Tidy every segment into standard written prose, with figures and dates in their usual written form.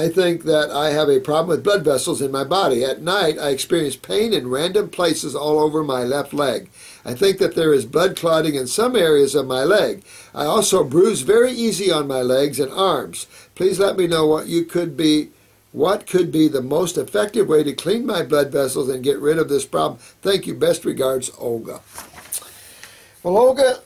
I think that I have a problem with blood vessels in my body. At night, I experience pain in random places all over my left leg. I think that there is blood clotting in some areas of my leg. I also bruise very easy on my legs and arms. Please let me know what could be the most effective way to clean my blood vessels and get rid of this problem. Thank you. Best regards, Olga. Well, Olga,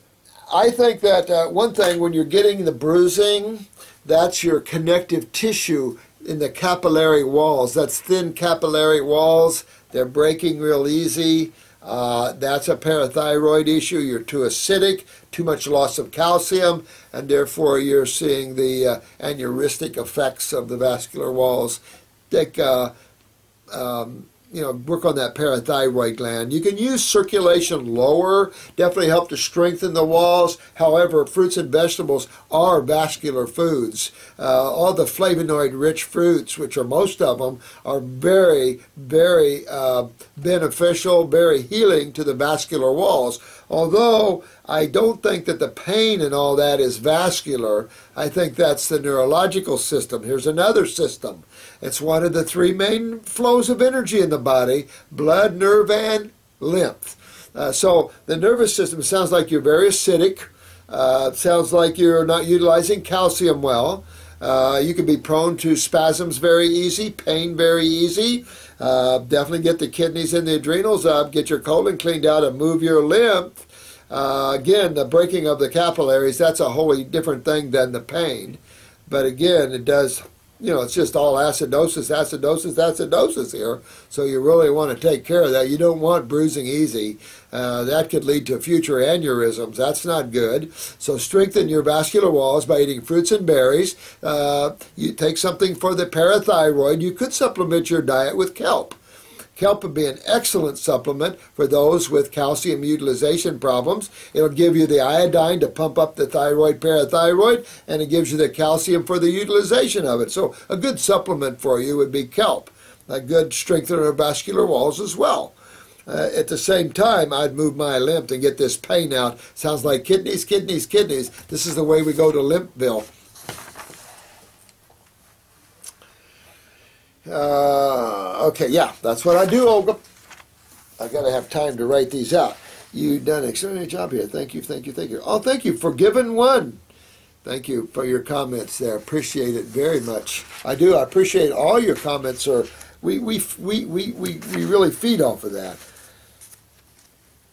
I think that one thing, when you're getting the bruising, that's your connective tissue in the capillary walls. That's thin capillary walls. They're breaking real easy. That's a parathyroid issue. You're too acidic, too much loss of calcium, and therefore you're seeing the aneurystic effects of the vascular walls. Take, work on that parathyroid gland. You can use circulation lower, definitely help to strengthen the walls. However, fruits and vegetables are vascular foods. All the flavonoid-rich fruits, which are most of them, are very, very beneficial, very healing to the vascular walls. Although I don't think that the pain and all that is vascular, I think that's the neurological system. Here's another system. It's one of the three main flows of energy in the body: blood, nerve, and lymph. So the nervous system, sounds like you're very acidic. Sounds like you're not utilizing calcium well. You can be prone to spasms very easy, pain very easy. Definitely get the kidneys and the adrenals up, get your colon cleaned out, and move your lymph. Again, the breaking of the capillaries, that's a wholly different thing than the pain. But again, it does, it's just all acidosis here. So you really want to take care of that. You don't want bruising easy. That could lead to future aneurysms. That's not good. So strengthen your vascular walls by eating fruits and berries. You take something for the parathyroid. You could supplement your diet with kelp. Kelp would be an excellent supplement for those with calcium utilization problems. It'll give you the iodine to pump up the thyroid, parathyroid, and it gives you the calcium for the utilization of it. So a good supplement for you would be kelp, a good strengthener of vascular walls as well. At the same time, I'd move my lymph and get this pain out. Sounds like kidneys, kidneys, kidneys. This is the way we go to Lymphville. Okay, yeah, that's what I do, Olga. I got to have time to write these out. You've done an extraordinary job here. Thank you, thank you, thank you. Oh, thank you for giving one. Thank you for your comments there. Appreciate it very much. I do. I appreciate all your comments. We really feed off of that.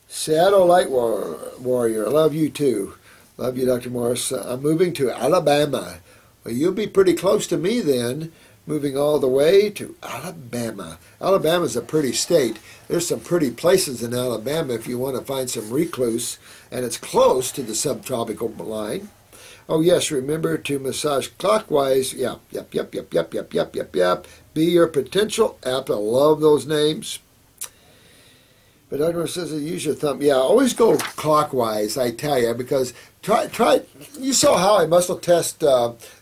Seattle Light Warrior. Love you too. Love you, Dr. Morse. I'm moving to Alabama. Well, you'll be pretty close to me then. Moving all the way to Alabama. Alabama's a pretty state. There's some pretty places in Alabama if you want to find some recluse, and it's close to the subtropical line. Oh yes, remember to massage clockwise. Yeah, yep. Be your potential app. I love those names. But Dr. says use your thumb. Yeah, always go clockwise, I tell you, because try. You saw how I muscle test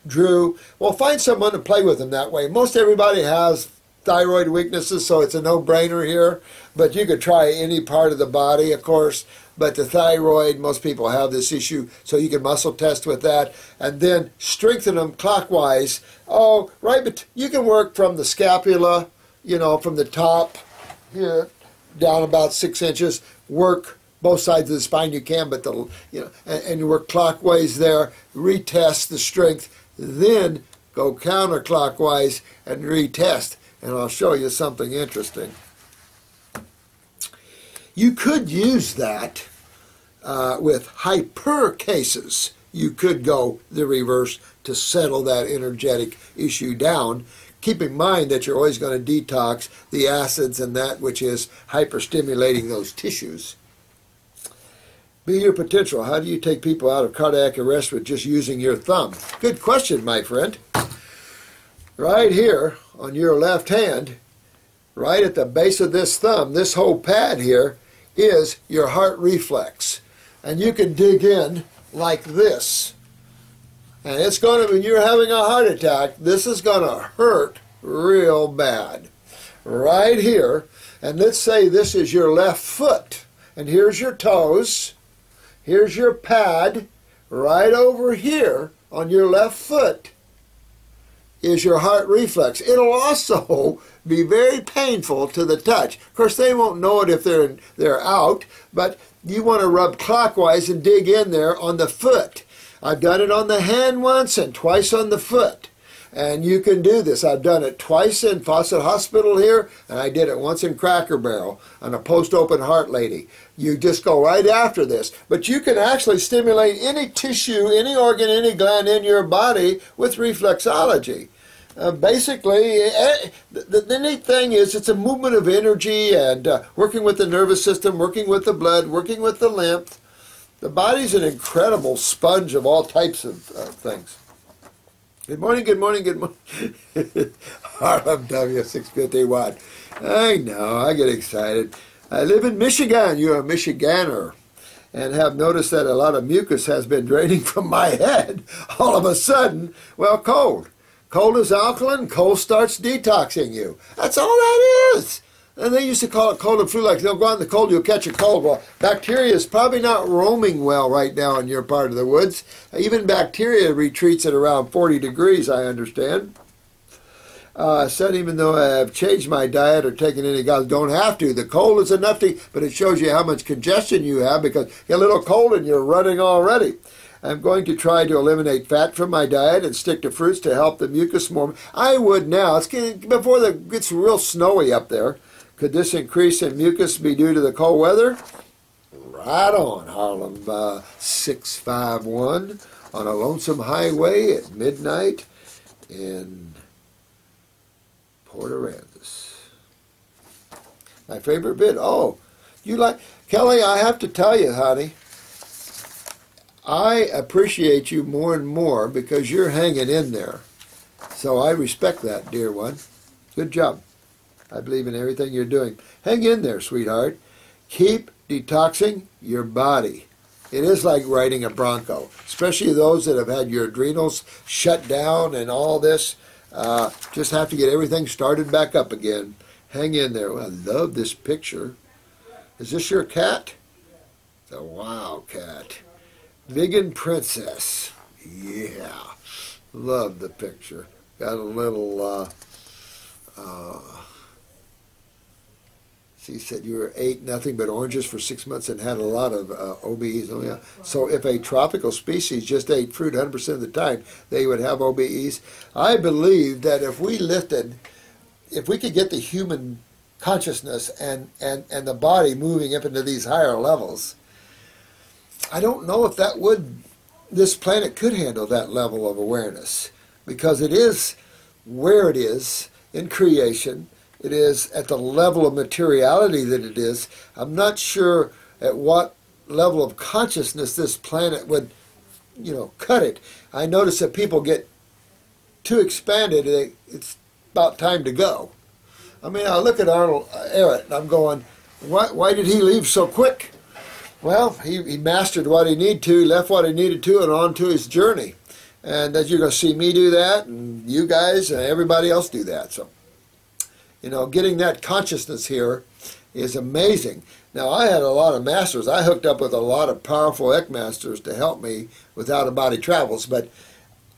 Drew. Well, find someone to play with him that way. Most everybody has thyroid weaknesses, so it's a no-brainer here. But you could try any part of the body, of course. But the thyroid, most people have this issue, so you can muscle test with that. And then strengthen them clockwise. Oh, right, but you can work from the scapula, from the top here, down about 6 inches, work both sides of the spine you can, but and you work clockwise there, retest the strength, then go counterclockwise and retest, and I'll show you something interesting. You could use that with hyper cases. You could go the reverse to settle that energetic issue down. Keep in mind that you're always going to detox the acids and that which is hyperstimulating those tissues. Be your potential. How do you take people out of cardiac arrest with just using your thumb? Good question, my friend. Right here on your left hand, right at the base of this thumb, this whole pad here is your heart reflex. And you can dig in like this. And it's going to, when you're having a heart attack, this is going to hurt real bad. Right here. And let's say this is your left foot. And here's your toes. Here's your pad right over here on your left foot. is your heart reflex. It'll also be very painful to the touch. Of course, they won't know it if they're out, but you want to rub clockwise and dig in there on the foot. I've done it on the hand once and twice on the foot. And you can do this. I've done it twice in Fawcett Hospital here, and I did it once in Cracker Barrel on a post-open heart lady. You just go right after this. But you can actually stimulate any tissue, any organ, any gland in your body with reflexology. Basically, the neat thing is it's a movement of energy and working with the nervous system, working with the blood, working with the lymph. The body's an incredible sponge of all types of things. Good morning, good morning, good morning. Harlem W651. I know, I get excited. I live in Michigan. You're a Michiganer. And have noticed that a lot of mucus has been draining from my head all of a sudden. Well, cold. Cold is alkaline. Cold starts detoxing you. That's all that is. And they used to call it cold and flu, like they'll go out in the cold, you'll catch a cold. Well, bacteria is probably not roaming well right now in your part of the woods. Even bacteria retreats at around 40 degrees, I understand. Said even though I have changed my diet or taken any, guys don't have to. The cold is enough to, but it shows you how much congestion you have because you get a little cold and you're running already. I'm going to try to eliminate fat from my diet and stick to fruits to help the mucus more. I would now. It's getting, before it gets real snowy up there. Could this increase in mucus be due to the cold weather? Right on, Harlem 651 on a lonesome highway at midnight in Port Aransas. My favorite bit. Oh, you like Kelly? I have to tell you, honey, I appreciate you more and more because you're hanging in there. So I respect that, dear one. Good job. I believe in everything you're doing. Hang in there, sweetheart. Keep detoxing your body. It is like riding a bronco, especially those that have had your adrenals shut down and all this. Just have to get everything started back up again. Hang in there. Well, I love this picture. Is this your cat? It's a wild cat. Vegan princess. Yeah. Love the picture. Got a little... He said you were ate nothing but oranges for 6 months and had a lot of OBEs. Oh, yeah. So if a tropical species just ate fruit 100% of the time, they would have OBEs. I believe that if we could get the human consciousness and the body moving up into these higher levels, I don't know if this planet could handle that level of awareness because it is where it is in creation. It is at the level of materiality that it is. I'm not sure at what level of consciousness this planet would, cut it. I notice that people get too expanded. It's about time to go. I mean, I look at Arnold Ehret and I'm going, why did he leave so quick? Well, he mastered what he needed to, left what he needed to, and on to his journey. And that you're going to see me do that, and you guys and everybody else do that. So. Getting that consciousness here is amazing. Now, I had a lot of masters. I hooked up with a lot of powerful EC masters to help me with out-of-body travels, but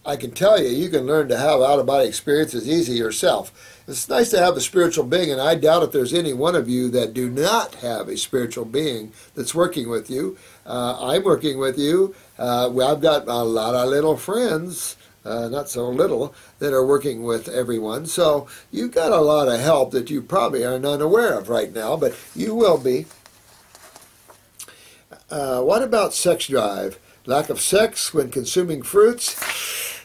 I can tell you, you can learn to have out-of-body experiences easy yourself. It's nice to have a spiritual being, and I doubt if there's any one of you that do not have a spiritual being that's working with you. I'm working with you. I've got a lot of little friends, not so little, that are working with everyone. So you've got a lot of help that you probably are not aware of right now, but you will be. What about sex drive? Lack of sex when consuming fruits?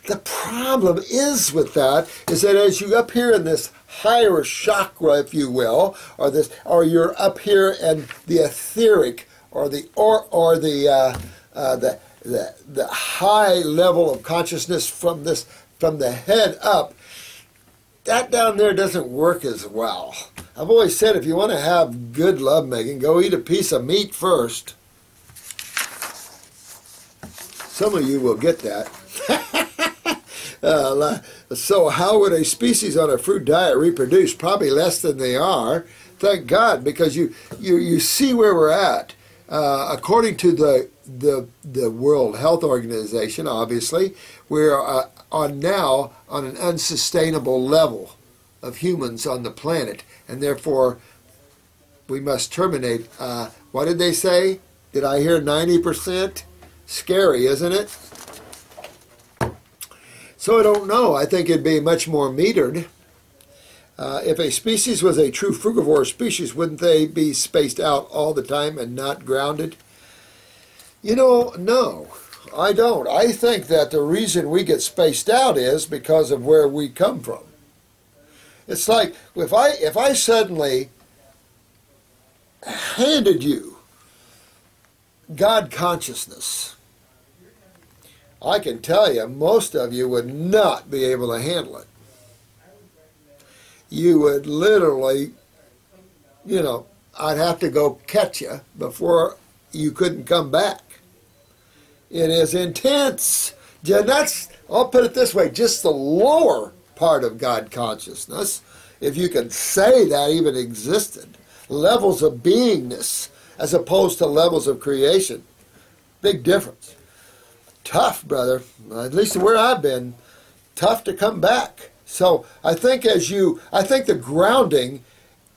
The problem is with that is that as you up here in this higher chakra, if you will, or you're up here in the etheric or the high level of consciousness from the head up, that down there doesn't work as well. I've always said if you want to have good lovemaking, go eat a piece of meat first. Some of you will get that. So how would a species on a fruit diet reproduce? Probably less than they are. Thank God, because you see where we're at. According to the the World Health Organization, obviously, we're now on an unsustainable level of humans on the planet, and therefore we must terminate. What did they say? Did I hear 90%? Scary, isn't it? So I don't know. I think it'd be much more metered. If a species was a true frugivore species, wouldn't they be spaced out all the time and not grounded? No, I don't. I think that the reason we get spaced out is because of where we come from. It's like if I suddenly handed you God consciousness, I can tell you most of you would not be able to handle it. You would literally, I'd have to go catch you before you couldn't come back. It is intense. I'll put it this way, just the lower part of God consciousness, if you can say that even existed, levels of beingness as opposed to levels of creation. Big difference. Tough, brother. At least where I've been, tough to come back. So I think the grounding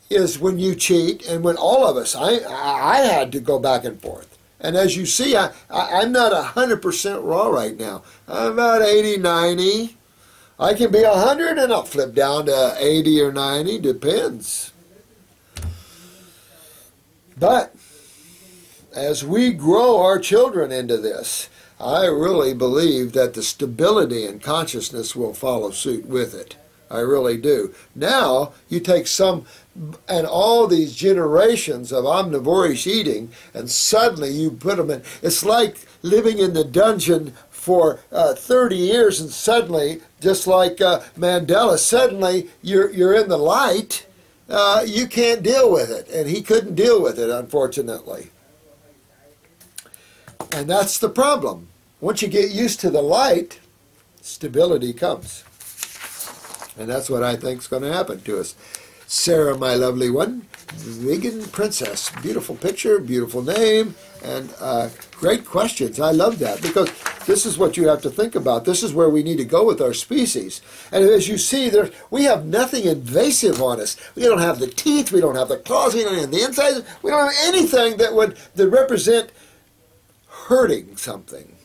is when you cheat, and when all of us, I had to go back and forth. And as you see, I'm not 100% raw right now. I'm about 80, 90. I can be 100 and I'll flip down to 80 or 90, depends. But as we grow our children into this, I really believe that the stability in consciousness will follow suit with it. I really do. Now, you take and all these generations of omnivorish eating, and suddenly you put them in. It's like living in the dungeon for 30 years, and suddenly, just like Mandela, suddenly you're in the light. You can't deal with it, and he couldn't deal with it, unfortunately. And that's the problem. Once you get used to the light, stability comes. And that's what I think is going to happen to us. Sarah, my lovely one, vegan princess. Beautiful picture, beautiful name, and great questions. I love that, because this is what you have to think about. This is where we need to go with our species. And as you see, we have nothing invasive on us. We don't have the teeth, we don't have the claws, we don't have the insides, we don't have anything that would represent hurting something.